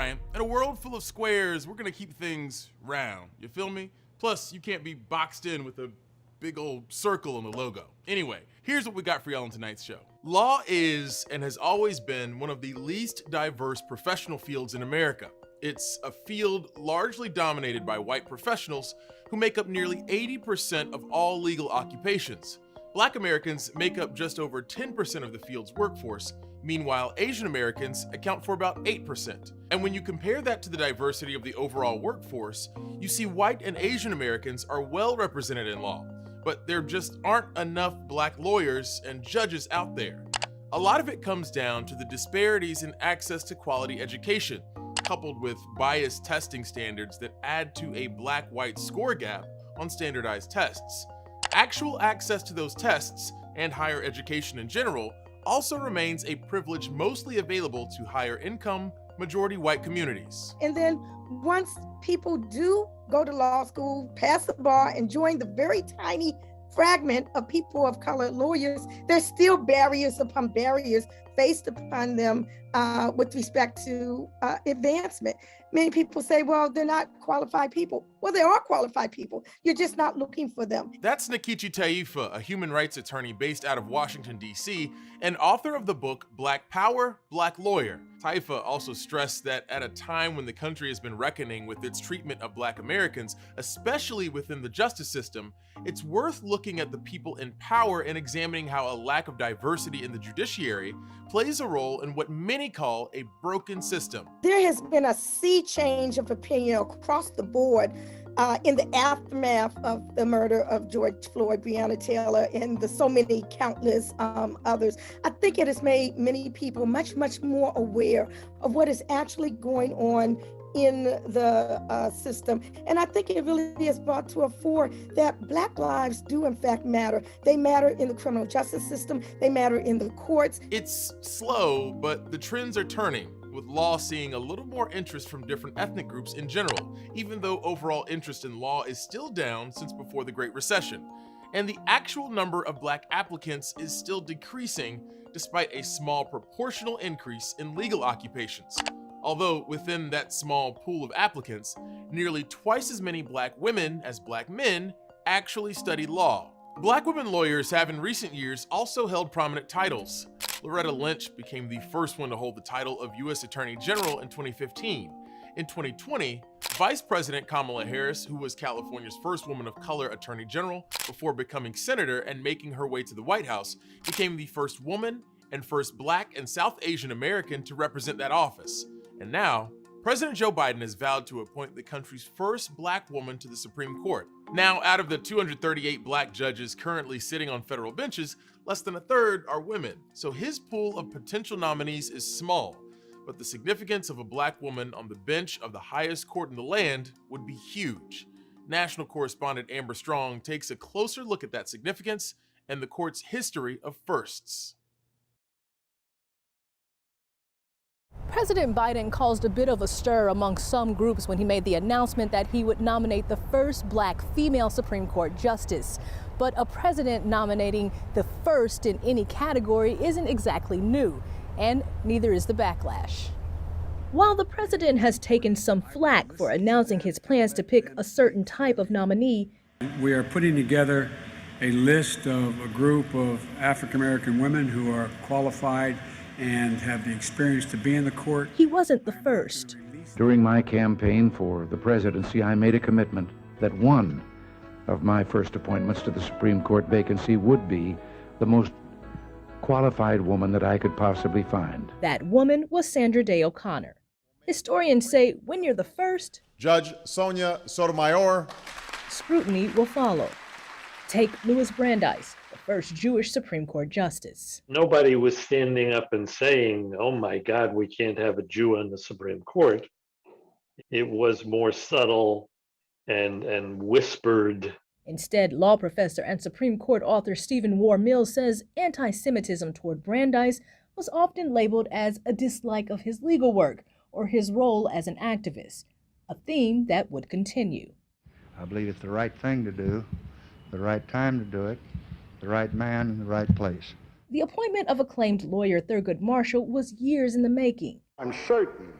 Bryant. In a world full of squares, we're gonna keep things round. You feel me? Plus, you can't be boxed in with a big old circle on the logo. Anyway, here's what we got for y'all on tonight's show. Law is, and has always been, one of the least diverse professional fields in America. It's a field largely dominated by white professionals who make up nearly 80% of all legal occupations. Black Americans make up just over 10% of the field's workforce. Meanwhile, Asian Americans account for about 8%. And when you compare that to the diversity of the overall workforce, you see white and Asian Americans are well represented in law, but there just aren't enough black lawyers and judges out there. A lot of it comes down to the disparities in access to quality education, coupled with biased testing standards that add to a black-white score gap on standardized tests. Actual access to those tests, and higher education in general, also remains a privilege mostly available to higher income, majority white communities. And then once people do go to law school, pass the bar, and join the very tiny fragment of people of color lawyers, there's still barriers upon barriers faced upon them with respect to advancement. Many people say, well, they're not qualified people. Well, they are qualified people. You're just not looking for them. That's Nkechi Taifa, a human rights attorney based out of Washington, D.C., and author of the book Black Power, Black Lawyer. Taifa also stressed that at a time when the country has been reckoning with its treatment of Black Americans, especially within the justice system, it's worth looking at the people in power and examining how a lack of diversity in the judiciary plays a role in what many call a broken system. There has been a sea change of opinion across the board in the aftermath of the murder of George Floyd, Breonna Taylor, and the so many countless others. I think it has made many people much, much more aware of what is actually going on in the system. And I think it really has brought to a fore that Black lives do in fact matter. They matter in the criminal justice system. They matter in the courts. It's slow, but the trends are turning, with law seeing a little more interest from different ethnic groups in general, even though overall interest in law is still down since before the Great Recession. And the actual number of Black applicants is still decreasing despite a small proportional increase in legal occupations. Although within that small pool of applicants, nearly twice as many Black women as Black men actually study law. Black women lawyers have in recent years also held prominent titles. Loretta Lynch became the first one to hold the title of U.S. Attorney General in 2015. In 2020, Vice President Kamala Harris, who was California's first woman of color Attorney General before becoming senator and making her way to the White House, became the first woman and first Black and South Asian American to represent that office. And now, President Joe Biden has vowed to appoint the country's first Black woman to the Supreme Court. Now, out of the 238 Black judges currently sitting on federal benches, less than a third are women. So his pool of potential nominees is small, but the significance of a Black woman on the bench of the highest court in the land would be huge. National correspondent Amber Strong takes a closer look at that significance and the court's history of firsts. President Biden caused a bit of a stir among some groups when he made the announcement that he would nominate the first Black female Supreme Court justice. But a president nominating the first in any category isn't exactly new, and neither is the backlash. While the president has taken some flack for announcing his plans to pick a certain type of nominee, we are putting together a list of a group of African-American women who are qualified and have the experience to be in the court. He wasn't the first. During my campaign for the presidency, I made a commitment that one of my first appointments to the Supreme Court vacancy would be the most qualified woman that I could possibly find. That woman was Sandra Day O'Connor. Historians say when you're the first, Judge Sonia Sotomayor, scrutiny will follow. Take Louis Brandeis, the first Jewish Supreme Court justice. Nobody was standing up and saying, oh my God, we can't have a Jew on the Supreme Court. It was more subtle and whispered. Instead, law professor and Supreme Court author Stephen Warr Mills says anti-Semitism toward Brandeis was often labeled as a dislike of his legal work or his role as an activist, a theme that would continue. I believe it's the right thing to do, the right time to do it, the right man in the right place. The appointment of acclaimed lawyer Thurgood Marshall was years in the making. I'm certain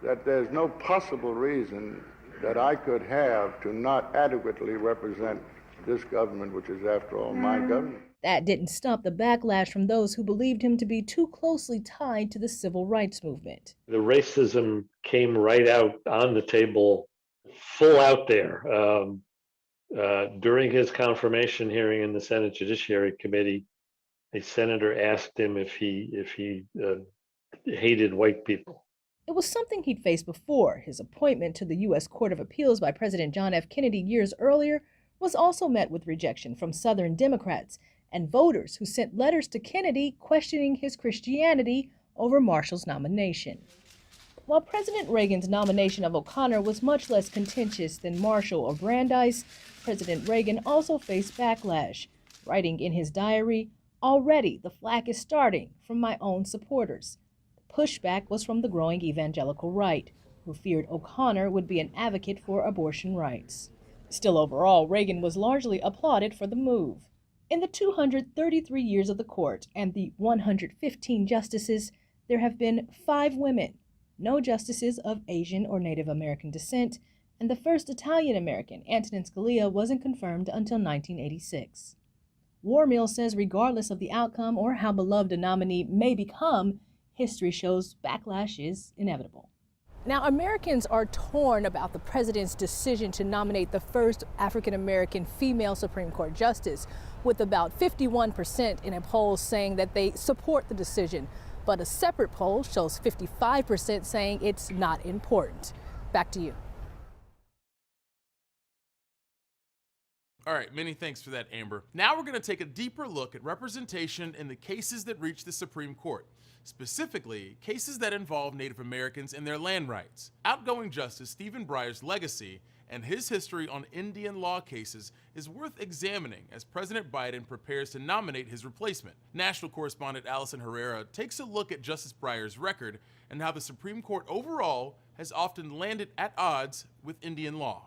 that there's no possible reason that I could have to not adequately represent this government, which is, after all, my government. That didn't stop the backlash from those who believed him to be too closely tied to the civil rights movement. The racism came right out on the table, full out there. During his confirmation hearing in the Senate Judiciary Committee, a senator asked him if he hated white people. It was something he'd faced before. His appointment to the U.S. Court of Appeals by President John F. Kennedy years earlier was also met with rejection from Southern Democrats and voters who sent letters to Kennedy questioning his Christianity over Marshall's nomination. While President Reagan's nomination of O'Connor was much less contentious than Marshall or Brandeis, President Reagan also faced backlash, writing in his diary, "Already the flack is starting from my own supporters." Pushback was from the growing evangelical right, who feared O'Connor would be an advocate for abortion rights. Still, overall, Reagan was largely applauded for the move. In the 233 years of the court and the 115 justices, there have been 5 women, no justices of Asian or Native American descent, and the first Italian-American, Antonin Scalia, wasn't confirmed until 1986. Warmill says regardless of the outcome or how beloved a nominee may become, history shows backlash is inevitable. Now, Americans are torn about the president's decision to nominate the first African-American female Supreme Court justice, with about 51% in a poll saying that they support the decision. But a separate poll shows 55% saying it's not important. Back to you. All right, many thanks for that, Amber. Now we're going to take a deeper look at representation in the cases that reach the Supreme Court, specifically cases that involve Native Americans and their land rights. Outgoing Justice Stephen Breyer's legacy and his history on Indian law cases is worth examining as President Biden prepares to nominate his replacement. National correspondent Allison Herrera takes a look at Justice Breyer's record and how the Supreme Court overall has often landed at odds with Indian law.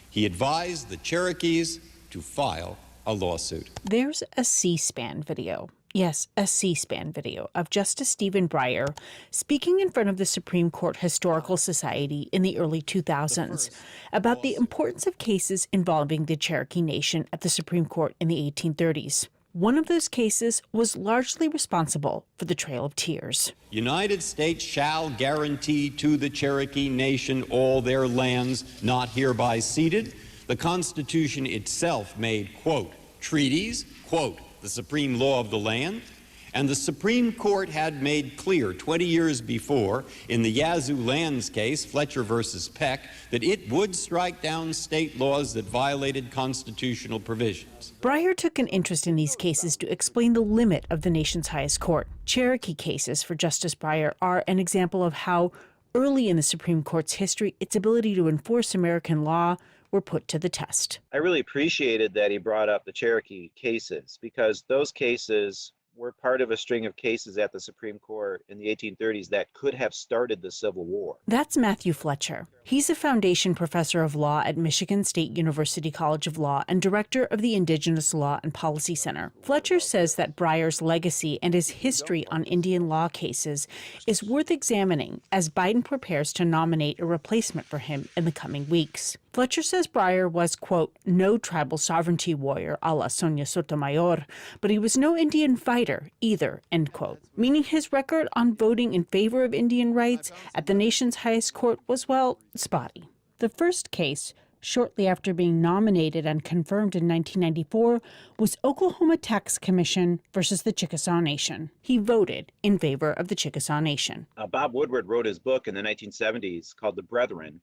He advised the Cherokees to file a lawsuit. There's a C-SPAN video. Yes, a C-SPAN video of Justice Stephen Breyer speaking in front of the Supreme Court Historical Society in the early 2000s about the importance of cases involving the Cherokee Nation at the Supreme Court in the 1830s. One of those cases was largely responsible for the Trail of Tears. United States shall guarantee to the Cherokee Nation all their lands not hereby ceded. The Constitution itself made, quote, treaties, quote, the supreme law of the land, and the Supreme Court had made clear 20 years before in the Yazoo Lands case, Fletcher versus Peck, that it would strike down state laws that violated constitutional provisions. Breyer took an interest in these cases to explain the limit of the nation's highest court. Cherokee cases for Justice Breyer are an example of how early in the Supreme Court's history, its ability to enforce American law were put to the test. I really appreciated that he brought up the Cherokee cases because those cases were part of a string of cases at the Supreme Court in the 1830s that could have started the Civil War. That's Matthew Fletcher. He's a foundation professor of law at Michigan State University College of Law and director of the Indigenous Law and Policy Center. Fletcher says that Breyer's legacy and his history on Indian law cases is worth examining as Biden prepares to nominate a replacement for him in the coming weeks. Fletcher says Breyer was, quote, no tribal sovereignty warrior a la Sonia Sotomayor, but he was no Indian fighter either, end quote. Meaning his record on voting in favor of Indian rights at the nation's highest court was, well, spotty. The first case, shortly after being nominated and confirmed in 1994, was Oklahoma Tax Commission versus the Chickasaw Nation. He voted in favor of the Chickasaw Nation. Bob Woodward wrote his book in the 1970s called The Brethren,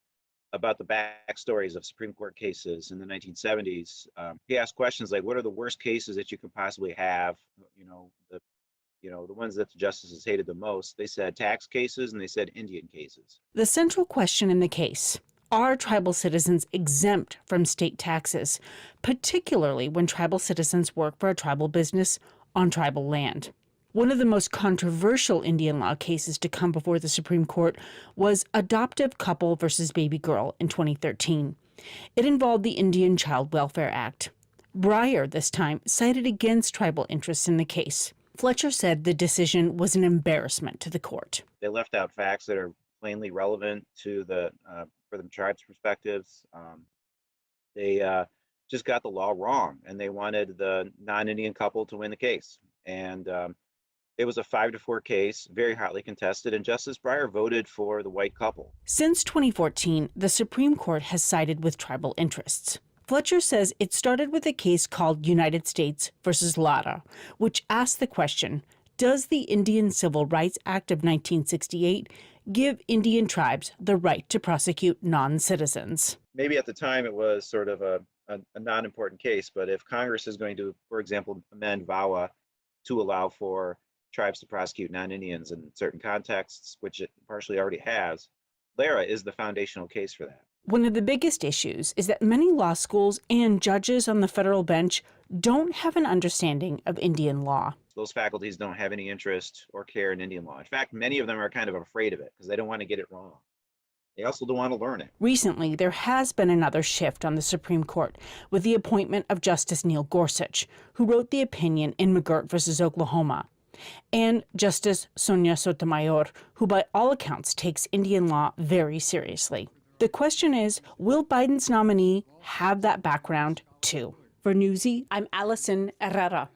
about the backstories of Supreme Court cases in the 1970s. He asked questions like, what are the worst cases that you could possibly have? The ones that the justices hated the most. They said tax cases and they said Indian cases. The central question in the case, are tribal citizens exempt from state taxes, particularly when tribal citizens work for a tribal business on tribal land? One of the most controversial Indian law cases to come before the Supreme Court was Adoptive Couple versus Baby Girl in 2013. It involved the Indian Child Welfare Act. Breyer, this time, sided against tribal interests in the case. Fletcher said the decision was an embarrassment to the court. They left out facts that are plainly relevant to the for the tribe's perspectives. They just got the law wrong, and they wanted the non-Indian couple to win the case. And it was a 5-4 case, very hotly contested, and Justice Breyer voted for the white couple. Since 2014, the Supreme Court has sided with tribal interests. Fletcher says it started with a case called United States versus Lara, which asked the question, does the Indian Civil Rights Act of 1968 give Indian tribes the right to prosecute non-citizens? Maybe at the time it was sort of a non-important case, but if Congress is going to, for example, amend VAWA to allow for tribes to prosecute non-Indians in certain contexts, which it partially already has, Lara is the foundational case for that. One of the biggest issues is that many law schools and judges on the federal bench don't have an understanding of Indian law. Those faculties don't have any interest or care in Indian law. In fact, many of them are kind of afraid of it because they don't want to get it wrong. They also don't want to learn it. Recently, there has been another shift on the Supreme Court with the appointment of Justice Neil Gorsuch, who wrote the opinion in McGirt versus Oklahoma, and Justice Sonia Sotomayor, who by all accounts takes Indian law very seriously. The question is, will Biden's nominee have that background too? For NEWSY, I'm Allison Herrera.